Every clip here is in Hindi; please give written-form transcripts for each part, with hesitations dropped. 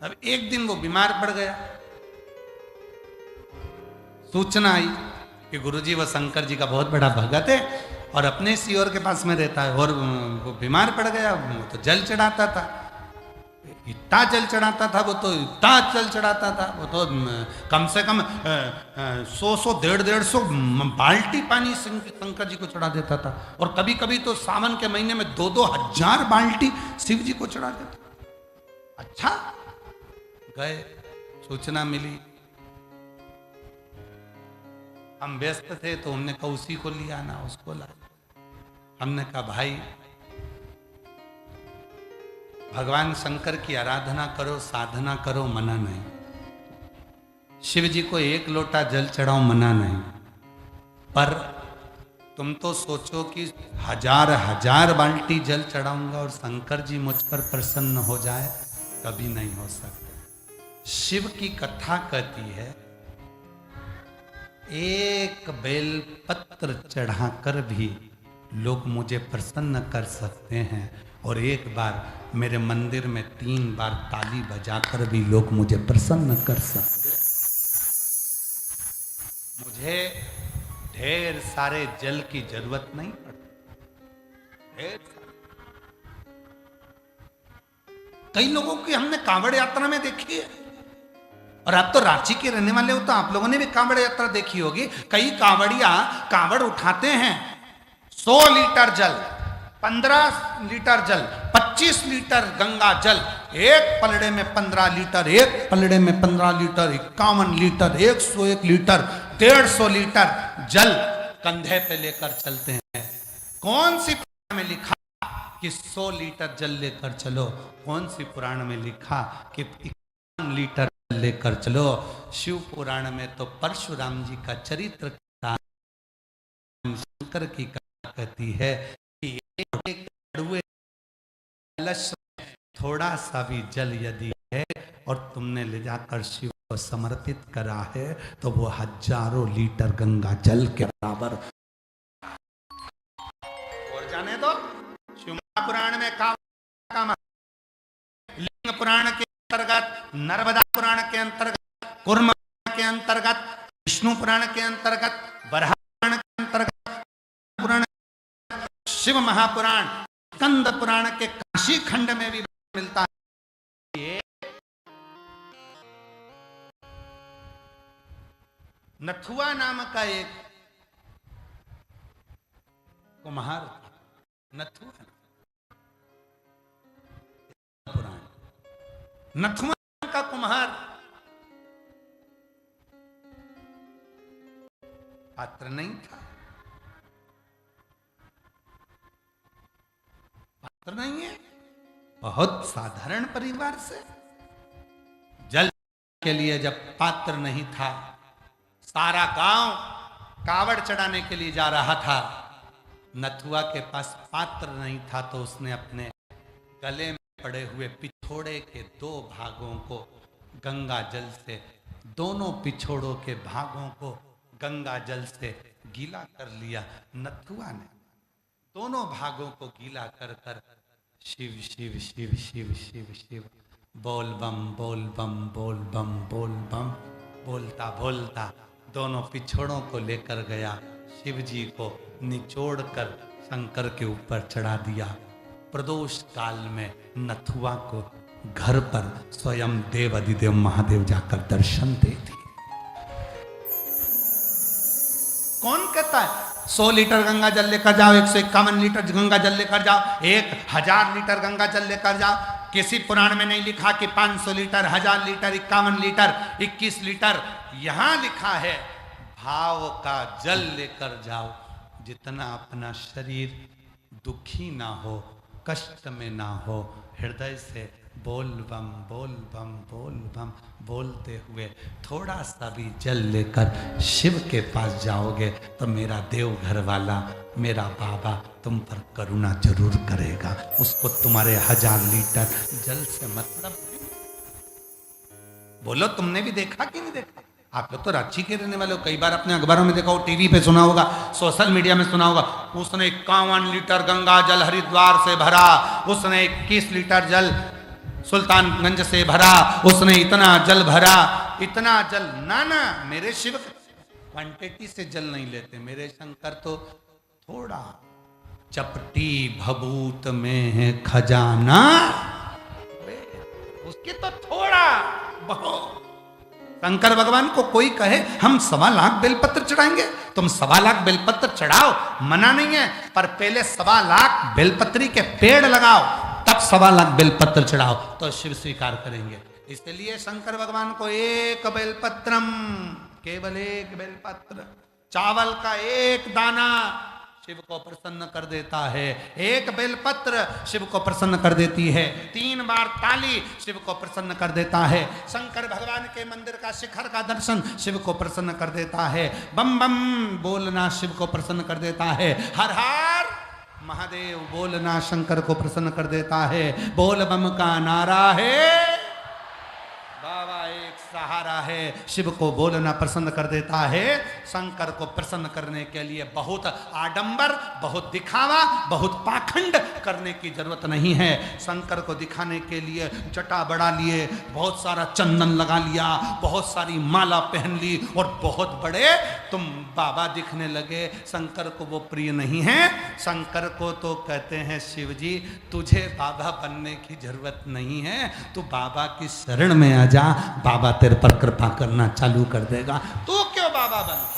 अब एक दिन वो बीमार पड़ गया, सूचना आई कि गुरुजी वो शंकर जी का बहुत बड़ा भगत है और अपने सियोर के पास में रहता है, और वो बीमार पड़ गया। वो तो जल चढ़ाता था, इतना जल चढ़ाता था, वो तो इतना जल चढ़ाता था, वो तो कम से कम 100 150 बाल्टी पानी शंकर जी को चढ़ा देता था। और कभी कभी तो सावन के महीने में 2-2 हजार बाल्टी शिव जी को चढ़ा देता। अच्छा, गए, सूचना मिली, हम व्यस्त थे तो हमने कहा उसी को लिया ना, उसको ला। हमने कहा भाई भगवान शंकर की आराधना करो, साधना करो, मना नहीं। शिव जी को 1 लोटा जल चढ़ाओ, मना नहीं। पर तुम तो सोचो कि 1000 बाल्टी जल चढ़ाऊंगा और शंकर जी मुझ पर प्रसन्न हो जाए, कभी नहीं हो सकता। शिव की कथा कहती है, एक बेल पत्र चढ़ाकर भी लोग मुझे प्रसन्न कर सकते हैं, और एक बार मेरे मंदिर में 3 बार ताली बजाकर भी लोग मुझे प्रसन्न कर सकते हैं। मुझे ढेर सारे जल की जरूरत नहीं पड़ती। ढेर सारे, कई लोगों की हमने कांवड़ यात्रा में देखी है, और आप तो रांची के रहने वाले हो तो आप लोगों ने भी कांवड़ यात्रा देखी होगी। कई कांवड़िया कांवड़ उठाते हैं, 100 लीटर जल, 15 लीटर जल, 25 लीटर गंगा जल, एक पलड़े में 15 लीटर, एक पलड़े में 15 लीटर, 51 लीटर, 101 लीटर, 150 लीटर जल कंधे पे लेकर चलते हैं। कौन सी पुराण में लिखा कि 100 लीटर जल लेकर चलो? कौन सी पुराण में लिखा कि 51 लीटर लेकर चलो? शिव पुराण में तो परशुराम जी का चरित्र शंकर की कथा कहती है कि एक कड़ुए कलश में थोड़ा सा भी जल यदि है और तुमने ले जाकर शिव को समर्पित करा है तो वो 1000 लीटर गंगा जल के बराबर। और जाने दो, शिव पुराण में काम, लिंग पुराण के अंतर्गत, नर्मदा पुराण के अंतर्गत, कुर्म के अंतर्गत, विष्णु पुराण के अंतर्गत, बरहा पुराण के अंतर्गत, पुराण, शिव महापुराण, स्कंद पुराण के काशी खंड में भी मिलता है। नथुआ नाम का एक कुम्हार था, नथुआ पुराण, नथुआ का कुम्हार पात्र नहीं था, पात्र नहीं है, बहुत साधारण परिवार से। जल के लिए जब पात्र नहीं था, सारा गांव कावड़ चढ़ाने के लिए जा रहा था, नथुआ के पास पात्र नहीं था, तो उसने अपने गले में पड़े हुए पिछोड़े के 2 भागों को गंगा जल से, दोनों पिछोड़ों के भागों को गंगा जल से गीला कर लिया। नथुआ ने दोनों भागों को गीला कर कर शिव शिव शिव शिव शिव शिव बोल बम बोल बम बोल बम बोल बम बोलता बोलता दोनों पिछोड़ों को लेकर गया, शिव जी को निचोड़ कर शंकर के ऊपर चढ़ा दिया। प्रदोष काल में नथुआ को घर पर स्वयं देव अधिदेव महादेव जाकर दर्शन दे दिए। कौन कहता है 100 लीटर गंगा जल लेकर जाओ, 151 लीटर गंगा जल लेकर जाओ, 1000 लीटर गंगा जल लेकर जाओ? किसी पुराण में नहीं लिखा कि 500 लीटर, 1000 लीटर, 51 लीटर, 21 लीटर। यहां लिखा है भाव का जल लेकर जाओ, जितना अपना शरीर दुखी ना हो, कष्ट में ना हो, हृदय से बोल बम बोल बम बोल बम बोलते हुए थोड़ा सा भी जल लेकर शिव के पास जाओगे तो मेरा देवघर वाला, मेरा बाबा तुम पर करुणा जरूर करेगा। उसको तुम्हारे 1000 लीटर जल से मतलब। बोलो, तुमने भी देखा कि नहीं देखा? आप लोग तो रांची के रहने वाले हो, कई बार अपने अखबारों में देखा हो, टीवी पे सुना होगा, सोशल मीडिया में सुना होगा, उसने 51 लीटर गंगा जल हरिद्वार से भरा, उसने 21 लीटर जल सुल्तानगंज से भरा, उसने इतना जल भरा, इतना जल। ना ना, मेरे शिव क्वांटिटी से जल नहीं लेते, मेरे शंकर तो थोड़ा। चपटी भभूत में है खजाना, उसके तो थोड़ा बहुत। शंकर भगवान को कोई कहे हम 1.25 लाख बेलपत्र चढ़ाएंगे, तुम 1.25 लाख बेलपत्र चढ़ाओ, मना नहीं है, पर पहले 1.25 लाख बेलपत्री के पेड़ लगाओ, तब 1.25 लाख बेलपत्र चढ़ाओ, तो शिव स्वीकार करेंगे। इसलिए शंकर भगवान को एक बेलपत्रम, केवल एक बेलपत्र, चावल का एक दाना शिव को प्रसन्न कर देता है। एक बेलपत्र शिव को प्रसन्न कर देती है। 3 बार ताली शिव को प्रसन्न कर देता है। शंकर भगवान के मंदिर का शिखर का दर्शन शिव को प्रसन्न कर देता है। बम बम बोलना शिव को प्रसन्न कर देता है। हर हर महादेव बोलना शंकर को प्रसन्न कर देता है। बोल बम का नारा है, बाबा एक सहारा है, शिव को बोलना प्रसन्न कर देता है। शंकर को प्रसन्न करने के लिए बहुत आडंबर, बहुत दिखावा, बहुत पाखंड करने की जरूरत नहीं है। शंकर को दिखाने के लिए जटा बढ़ा लिए, बहुत सारा चंदन लगा लिया, बहुत सारी माला पहन ली और बहुत बड़े तुम बाबा दिखने लगे। शंकर को वो प्रिय नहीं है। शंकर को तो कहते हैं शिव जी तुझे बाबा बनने की जरूरत नहीं है, तू बाबा की शरण में आ जा, बाबा तेरे पर कृपा करना चालू कर देगा। तू क्यों बाबा बनता?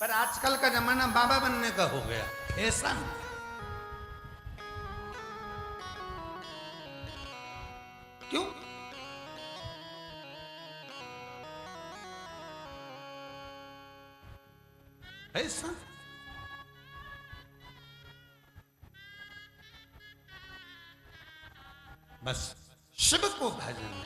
पर आजकल का जमाना बाबा बनने का हो गया, ऐसा नहीं। क्यों? ऐसा बस शिव को भजन।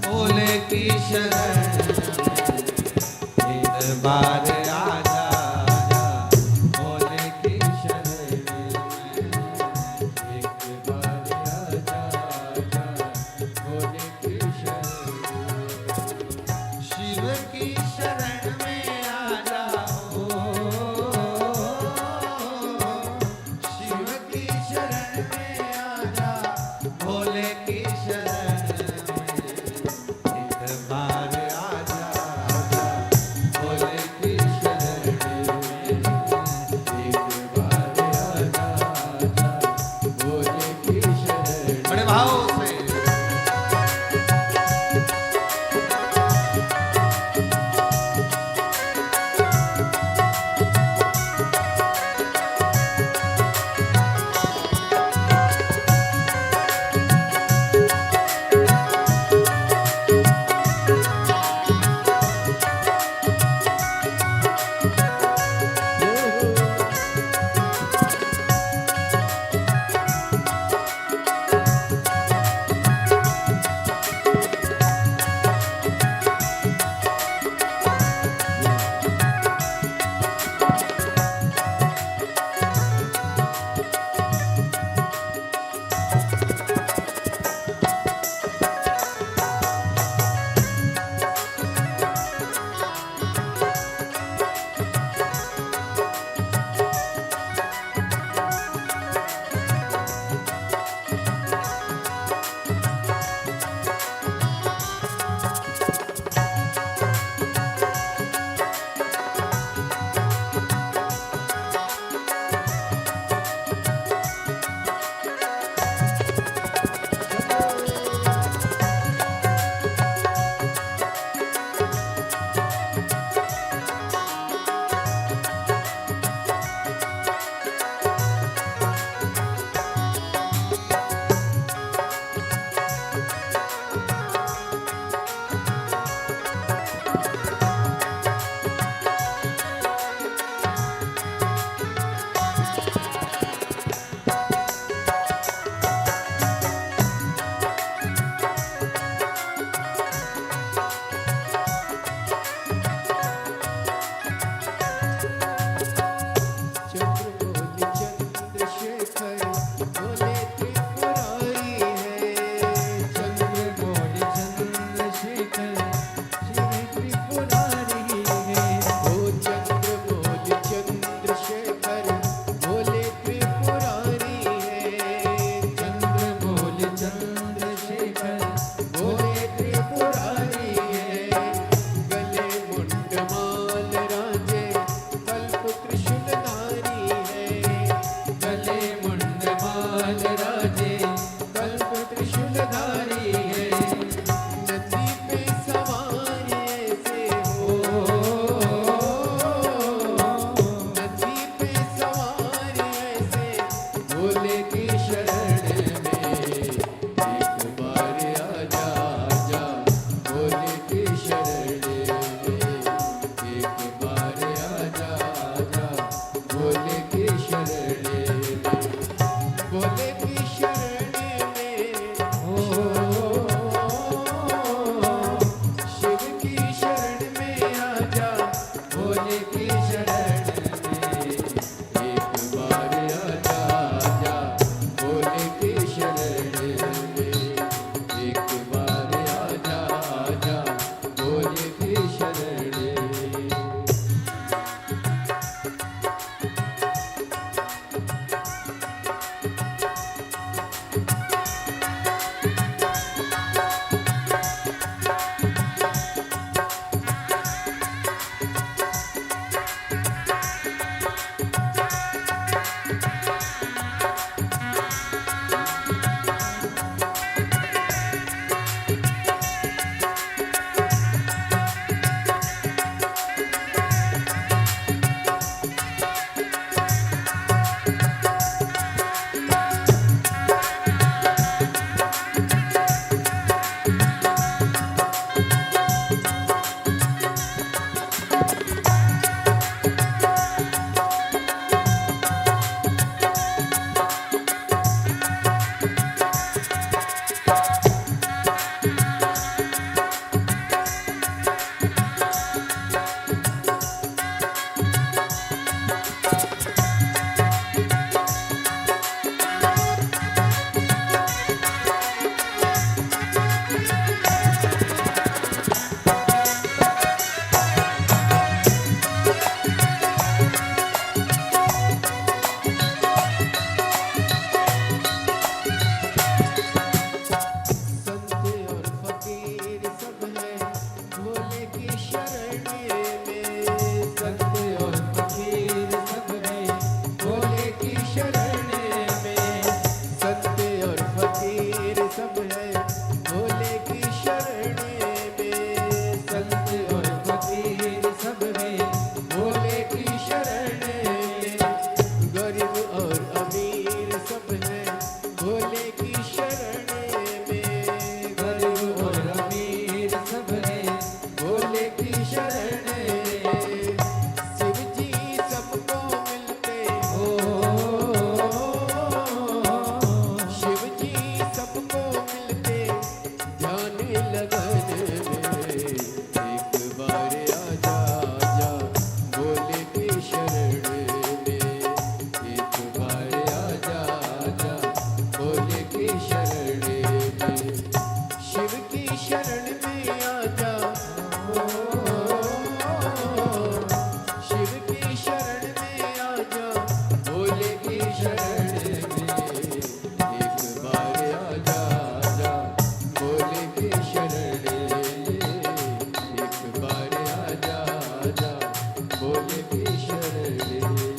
बोले शरण में, सत्य और फकीर सब है भोले की शरण में, सत्य और फकीर सब है भोले की शरण में, सत्य और फकीर सब है भोले की शरण में, गरीब और अमीर सब है भोले की शरण में, गरीब और अमीर सब है भोले की शरण में, शिव जी सबको मिलते हो, शिव जी सबको मिलते ध्यान लगन में, एक बार आजा जा भोले की शरण में, एक बार आजा जा भोले की शरण में, शिव की शरण में आजा, शिव की शरण में आजा भोले की शरण में, एक बार आजा जा भोले की शरण में, एक बार आजा जा भोले की शरण में।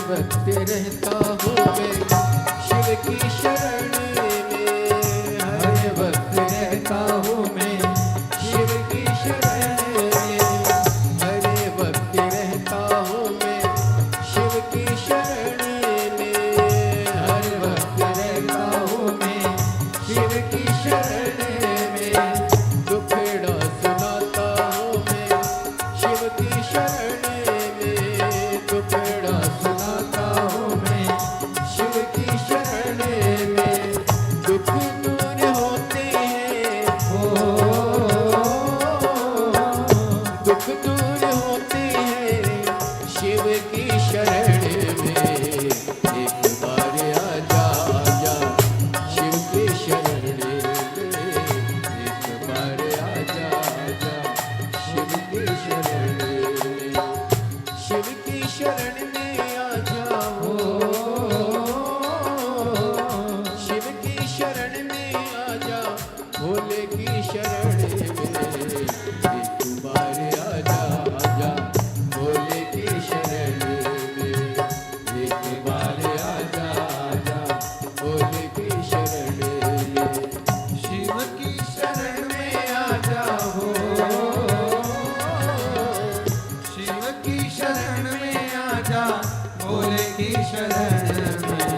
वक्त रहता हूँ मैं शिव की शरण में, हर वक्त रहता हूँ मैं शिव की शरण में, हर वक्त रहता हूँ मैं शिव की शरण में, हर वक्त रहता हूँ मैं शिव की शरण में, दुखड़ा सुनाता हूँ मैं शिव की शरण में, दुखड़ा सुनाता हूँ मैं शिव की शरण में, दुख दूर होते हैं, दुख दूर होते हैं शिव की शरण में, एक बार आजा आजा शिव की शरण में, एक बार आजा आजा शिव की शरण में, शिव की शरण में आ जाओ, शिव की शरण में आ जा भोले की शरण में, एक बार आजा आजा भोले की शरण में, एक बार आजा आजा भोले की शरण में, शिव की शरण में आ जाओ, शिव की शरण में आ जा भोले की शरण में।